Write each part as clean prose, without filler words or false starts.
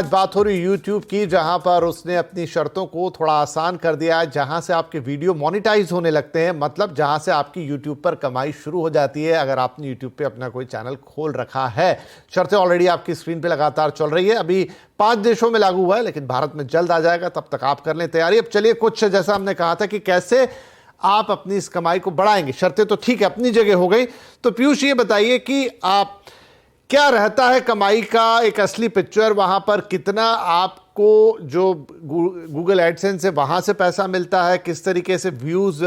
आज बात हो रही YouTube की, जहां पर उसने अपनी शर्तों को थोड़ा आसान कर दिया है, जहां से आपके वीडियो मोनेटाइज होने लगते हैं। मतलब जहां से आपकी YouTube पर कमाई शुरू हो जाती है अगर आपने YouTube पे अपना कोई चैनल खोल रखा है। शर्तें ऑलरेडी आपकी स्क्रीन पे लगातार चल रही है। अभी 5 देशों में लागू हुआ है, लेकिन भारत में जल्द आ जाएगा। तब तक आप कर लें तैयारी। अब चलिए कुछ, जैसा हमने कहा था कि कैसे आप अपनी इस कमाई को बढ़ाएंगे। शर्तें तो ठीक है, अपनी जगह हो गई। तो पीयूष, ये बताइए कि आप क्या रहता है कमाई का एक असली पिक्चर? वहां पर कितना आपको जो गूगल एडसेंस है वहां से पैसा मिलता है, किस तरीके से व्यूज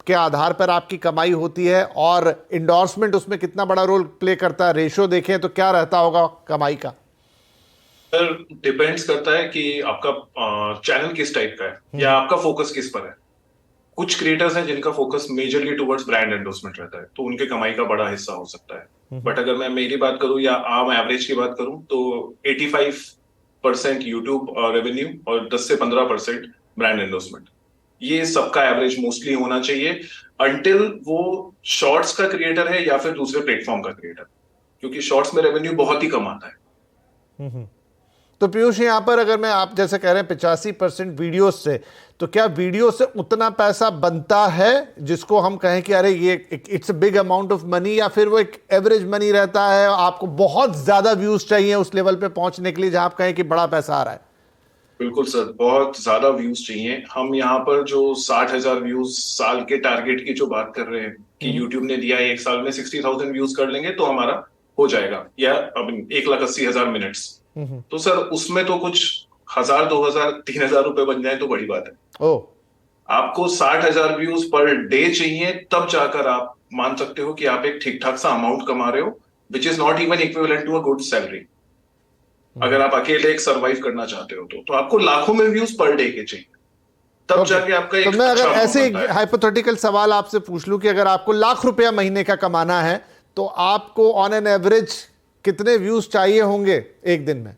के आधार पर आपकी कमाई होती है, और इंडोर्समेंट उसमें कितना बड़ा रोल प्ले करता है? रेशो देखें तो क्या रहता होगा कमाई का? सर, डिपेंड्स करता है कि आपका चैनल किस टाइप का है या आपका फोकस किस पर है। कुछ क्रिएटर्स हैं जिनका focus majorly towards brand endorsement रहता है, तो उनके कमाई का बड़ा हिस्सा हो सकता है। बट अगर मैं मेरी बात करूं या आम एवरेज की बात करूं तो 85% यूट्यूब रेवेन्यू और 10 से 15% ब्रांड एंडोर्समेंट, ये सबका एवरेज मोस्टली होना चाहिए अंटिल वो शॉर्ट्स का क्रिएटर है या फिर दूसरे प्लेटफॉर्म का क्रिएटर, क्योंकि शॉर्ट्स में रेवेन्यू बहुत ही कम आता है। तो पीयूष, यहां पर अगर मैं, आप जैसे कह रहे हैं 85% वीडियो से, तो क्या वीडियो से उतना पैसा बनता है जिसको हम कहें कि अरे ये it's a big amount of money, या फिर वो एक एवरेज मनी रहता है? आपको बहुत ज्यादा व्यूज चाहिए उस लेवल पे पहुंचने के लिए जहां आप कहें कि बड़ा पैसा आ रहा है? बिल्कुल सर, बहुत ज्यादा व्यूज चाहिए। हम यहाँ पर जो 60,000 व्यूज साल के टारगेट की जो बात कर रहे हैं कि यूट्यूब ने दिया है 1 साल में 60,000 व्यूज कर लेंगे तो हमारा हो जाएगा, या अब 1,80,000 मिनट्स। तो सर उसमें तो कुछ 1,000, 2,000, 3,000 रुपए बन जाए तो बड़ी बात है। ओ, आपको 60,000 व्यूज पर डे चाहिए, तब जाकर आप मान सकते हो कि आप एक ठीक ठाक सा अमाउंट कमा रहे हो, which is not even equivalent to a good salary. अगर आप अकेले एक सरवाइव करना चाहते हो तो आपको लाखों में व्यूज पर डे के चाहिए, तब जाके आपका एक तो मैं अच्छा अगर ऐसे बनता है। हाइपोथेटिकल सवाल आपसे पूछ लूं कि अगर आपको ₹1,00,000 महीने का कमाना है तो आपको ऑन एन एवरेज कितने व्यूज चाहिए होंगे एक दिन में?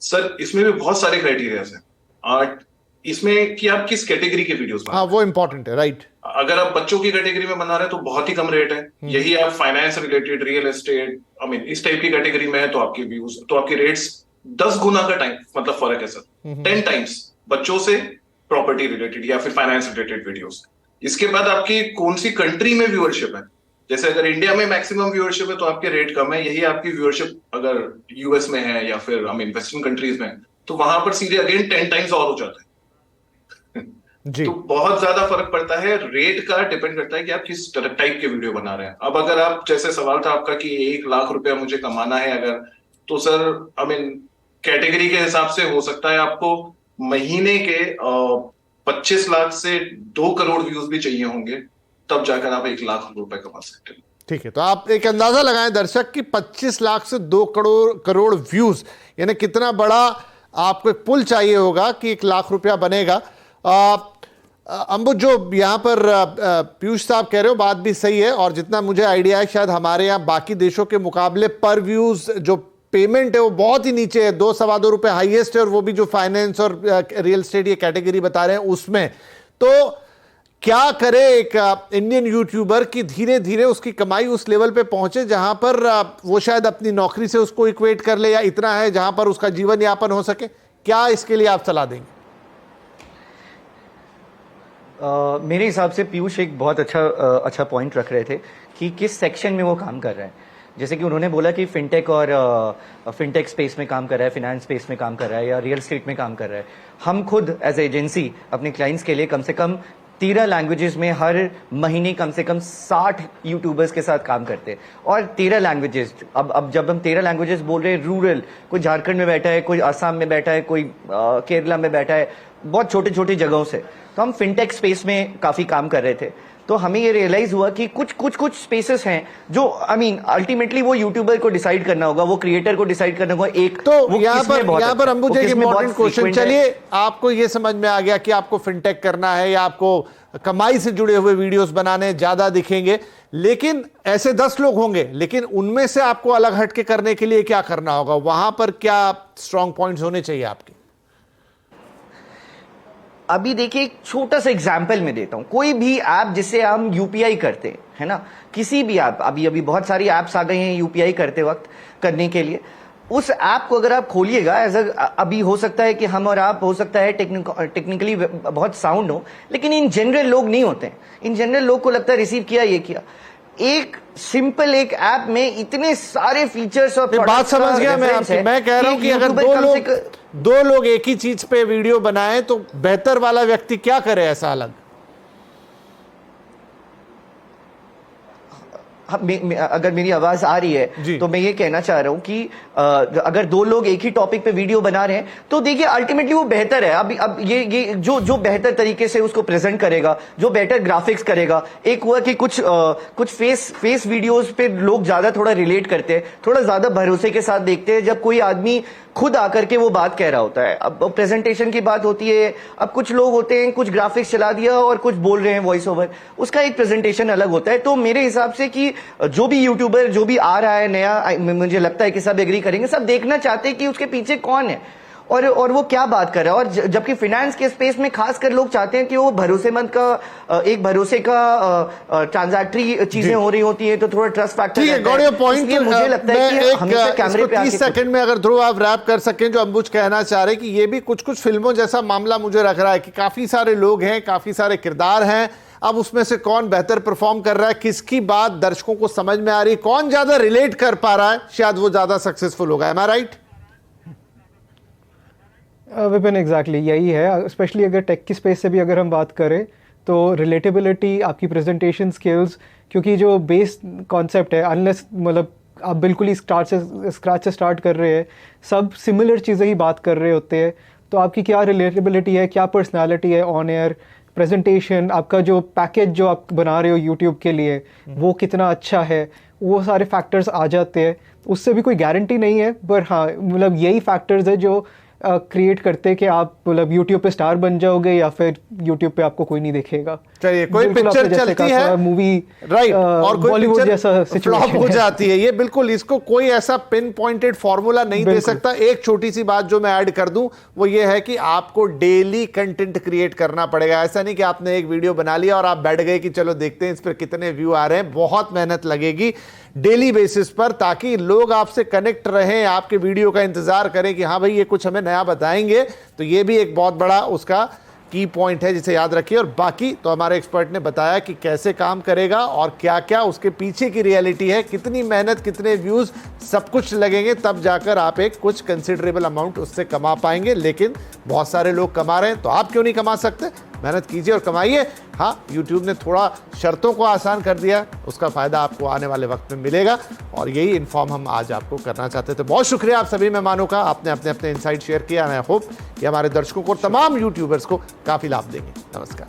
सर इसमें भी बहुत सारे क्राइटेरियाज हैं। इसमें कि आप किस कैटेगरी के वीडियोस बना हाँ, रहे हैं। वो इंपॉर्टेंट है, राइट। अगर आप बच्चों की कैटेगरी में बना रहे हैं तो बहुत ही कम रेट है। यही आप finance related, real estate, I mean इस टाइप की कैटेगरी में है तो आपके व्यूज, तो आपके रेट्स 10 गुना का टाइम मतलब फर्क है सर। 10 टाइम्स बच्चों से, प्रॉपर्टी रिलेटेड या फिर फाइनेंस रिलेटेड वीडियोस। इसके बाद आपकी कौन सी कंट्री में व्यूअरशिप है। जैसे अगर इंडिया में मैक्सिमम व्यूअरशिप है तो आपके रेट कम है। यही आपकी व्यूअरशिप अगर यूएस में है या फिर आई मीन वेस्टर्न कंट्रीज में है तो वहां पर सीधे अगेन 10 टाइम्स और हो जाता है। जी। तो बहुत ज्यादा फर्क पड़ता है। रेट का डिपेंड करता है कि आप किस टाइप के वीडियो बना रहे हैं। अब अगर आप, जैसे सवाल था आपका कि 1,00,000 मुझे कमाना है अगर, तो सर आई मीन कैटेगरी के हिसाब से हो सकता है आपको महीने के 25 लाख से 2 करोड़ व्यूज भी चाहिए होंगे, तब जाकर आप 1,00,000 कमा सकते हैं। ठीक है, तो आप एक अंदाजा लगाएं दर्शक कि 25 लाख से 2 करोड़ व्यूज, यानी कितना बड़ा आपको एक पुल चाहिए होगा कि ₹1,00,000 बनेगा। अंबु, जो यहाँ पर पीयूष साहब कह रहे हो बात भी सही है, और जितना मुझे आइडिया है शायद हमारे यहाँ बाकी देशों के मुकाबले पर व्यूज जो पेमेंट है वो बहुत ही नीचे है। 2 सवा 2 रुपए हाईएस्ट है, और वो भी जो फाइनेंस और रियल एस्टेट ये कैटेगरी बता रहे हैं उसमें। तो क्या करे एक इंडियन यूट्यूबर की धीरे धीरे उसकी कमाई उस लेवल पे पहुंचे जहां पर वो शायद अपनी नौकरी से उसको इक्वेट कर ले, या इतना है जहां पर उसका जीवन यापन हो सके? क्या इसके लिए आप सलाह देंगे? मेरे हिसाब से पीयूष एक बहुत अच्छा पॉइंट रख रहे थे कि किस सेक्शन में वो काम कर रहे हैं। जैसे कि उन्होंने बोला कि फिनटेक और फिनटेक स्पेस में काम कर रहा है, फिनेंस स्पेस में काम कर रहा है, या रियल एस्टेट में काम कर रहा है। हम खुद एज एजेंसी अपने क्लाइंट्स के लिए कम से कम 13 लैंग्वेजेस में हर महीने कम से कम 60 यूट्यूबर्स के साथ काम करते हैं। और 13 लैंग्वेजेस, अब जब हम 13 लैंग्वेजेस बोल रहे हैं, रूरल, कोई झारखंड में बैठा है, कोई असम में बैठा है, कोई केरला में बैठा है, बहुत छोटे छोटे जगहों से। तो हम फिनटेक स्पेस में काफी काम कर रहे थे। तो हमें ये रियलाइज हुआ कि कुछ स्पेसेस हैं जो आई मीन अल्टीमेटली वो यूट्यूबर को डिसाइड करना होगा, वो क्रिएटर को डिसाइड करना होगा। एक तो यहाँ पर अंबु जी, इंपॉर्टेंट क्वेश्चन, चलिए आपको ये समझ में आ गया कि आपको फिनटेक करना है या आपको कमाई से जुड़े हुए वीडियोस बनाने ज्यादा दिखेंगे, लेकिन ऐसे 10 लोग होंगे, लेकिन उनमें से आपको अलग हटके करने के लिए क्या करना होगा? वहां पर क्या स्ट्रॉन्ग पॉइंट्स होने चाहिए आपके? अभी देखिए, एक छोटा सा एग्जाम्पल मैं देता हूं। कोई भी ऐप जिससे हम यूपीआई करते हैं, है ना, किसी भी ऐप, अभी बहुत सारी ऐप्स आ गई हैं यूपीआई करते वक्त करने के लिए। उस ऐप को अगर आप खोलिएगा अभी हो सकता है कि हम और आप हो सकता है टेक्निकली बहुत साउंड हो, लेकिन इन जनरल लोग नहीं होते हैं। इन जनरल लोग को लगता है रिसीव किया, ये किया। एक सिंपल एक ऐप में इतने सारे फीचर्स और बात समझ गया मैं आपकी। मैं कह रहा हूं कि अगर दो लोग एक ही चीज पे वीडियो बनाएं तो बेहतर वाला व्यक्ति क्या करे ऐसा अलग? अगर मेरी आवाज आ रही है तो मैं ये कहना चाह रहा हूं कि अगर दो लोग एक ही टॉपिक पे वीडियो बना रहे हैं तो देखिए अल्टीमेटली वो बेहतर है। अब ये जो बेहतर तरीके से उसको प्रेजेंट करेगा, जो बेटर ग्राफिक्स करेगा। एक हुआ कि कुछ फेस वीडियोस पे लोग ज्यादा थोड़ा रिलेट करते हैं, थोड़ा ज्यादा भरोसे के साथ देखते हैं जब कोई आदमी खुद आकर के वो बात कह रहा होता है। अब प्रेजेंटेशन की बात होती है, अब कुछ लोग होते हैं कुछ ग्राफिक्स चला दिया और कुछ बोल रहे हैं वॉइस ओवर, उसका एक प्रेजेंटेशन अलग होता है। तो मेरे हिसाब से कि जो भी यूट्यूबर जो भी आ रहा है नया, मुझे लगता है कि सब एग्री करेंगे, सब देखना चाहते हैं कि उसके पीछे कौन है और वो क्या बात कर रहा है। और जबकि फाइनेंस के स्पेस में खासकर लोग चाहते हैं कि वो भरोसेमंद का एक भरोसे का ट्रांजैक्टरी चीजें हो रही होती हैं तो थोड़ा ट्रस्ट फैक्टर रहता है। पॉइंट मुझे लगता है कि हमेशा कैमरे पे 30 सेकंड में अगर ध्रुव आप रैप कर सकें जो अंबुज कहना चाह रहे हैं कि ये भी कुछ फिल्मों जैसा मामला मुझे लग रहा है कि काफी सारे लोग हैं, काफी सारे किरदार हैं, अब उसमें से कौन बेहतर परफॉर्म कर रहा है, किसकी बात दर्शकों को समझ में आ रही है, कौन ज्यादा रिलेट कर पा रहा है, शायद वो ज्यादा सक्सेसफुल होगा। एम आई राइट? विपिन एग्जैक्टली यही है। स्पेशली अगर टेक की स्पेस से भी अगर हम बात करें तो रिलेटेबिलिटी, आपकी प्रेजेंटेशन स्किल्स, क्योंकि जो बेस कॉन्सेप्ट है अनलेस मतलब आप बिल्कुल ही स्क्रैच से स्टार्ट कर रहे हैं, सब सिमिलर चीज़ें ही बात कर रहे होते हैं। तो आपकी क्या रिलेटेबिलिटी है, क्या पर्सनालिटी है ऑन एयर, प्रेजेंटेशन, आपका जो पैकेज जो आप बना रहे हो यूट्यूब के लिए वो कितना अच्छा है, वो सारे फैक्टर्स आ जाते हैं। उससे भी कोई गारंटी नहीं है, पर हाँ मतलब यही फैक्टर्स है जो क्रिएट करते कि आप मतलब यूट्यूब पे स्टार बन जाओगे या फिर यूट्यूब पे आपको कोई नहीं देखेगा। चलिए, कोई पिक्चर चलती है मूवी राइट और कोई बॉलीवुड जैसा फ्लॉप हो जाती है, ये बिल्कुल इसको कोई ऐसा पिन पॉइंटेड फॉर्मूला नहीं दे सकता। एक छोटी सी बात जो मैं ऐड कर दूं वो ये है कि आपको डेली कंटेंट क्रिएट करना पड़ेगा। ऐसा नहीं कि आपने एक वीडियो बना लिया और आप बैठ गए कि चलो देखते हैं इस पर कितने व्यू आ रहे हैं। बहुत मेहनत लगेगी डेली बेसिस पर ताकि लोग आपसे कनेक्ट रहें, आपके वीडियो का इंतजार करें कि हाँ भाई ये कुछ हमें नया बताएंगे। तो ये भी एक बहुत बड़ा उसका की पॉइंट है जिसे याद रखिए। और बाकी तो हमारे एक्सपर्ट ने बताया कि कैसे काम करेगा और क्या क्या उसके पीछे की रियलिटी है, कितनी मेहनत, कितने व्यूज, सब कुछ लगेंगे, तब जाकर आप एक कुछ कंसिडरेबल अमाउंट उससे कमा पाएंगे। लेकिन बहुत सारे लोग कमा रहे हैं तो आप क्यों नहीं कमा सकते? मेहनत कीजिए और कमाइए। हाँ, YouTube ने थोड़ा शर्तों को आसान कर दिया, उसका फायदा आपको आने वाले वक्त में मिलेगा और यही इन्फॉर्म हम आज आपको करना चाहते थे। बहुत शुक्रिया आप सभी मेहमानों का, आपने अपने अपने इनसाइट शेयर किया। आई होप कि हमारे दर्शकों को, तमाम यूट्यूबर्स को काफी लाभ देंगे। नमस्कार।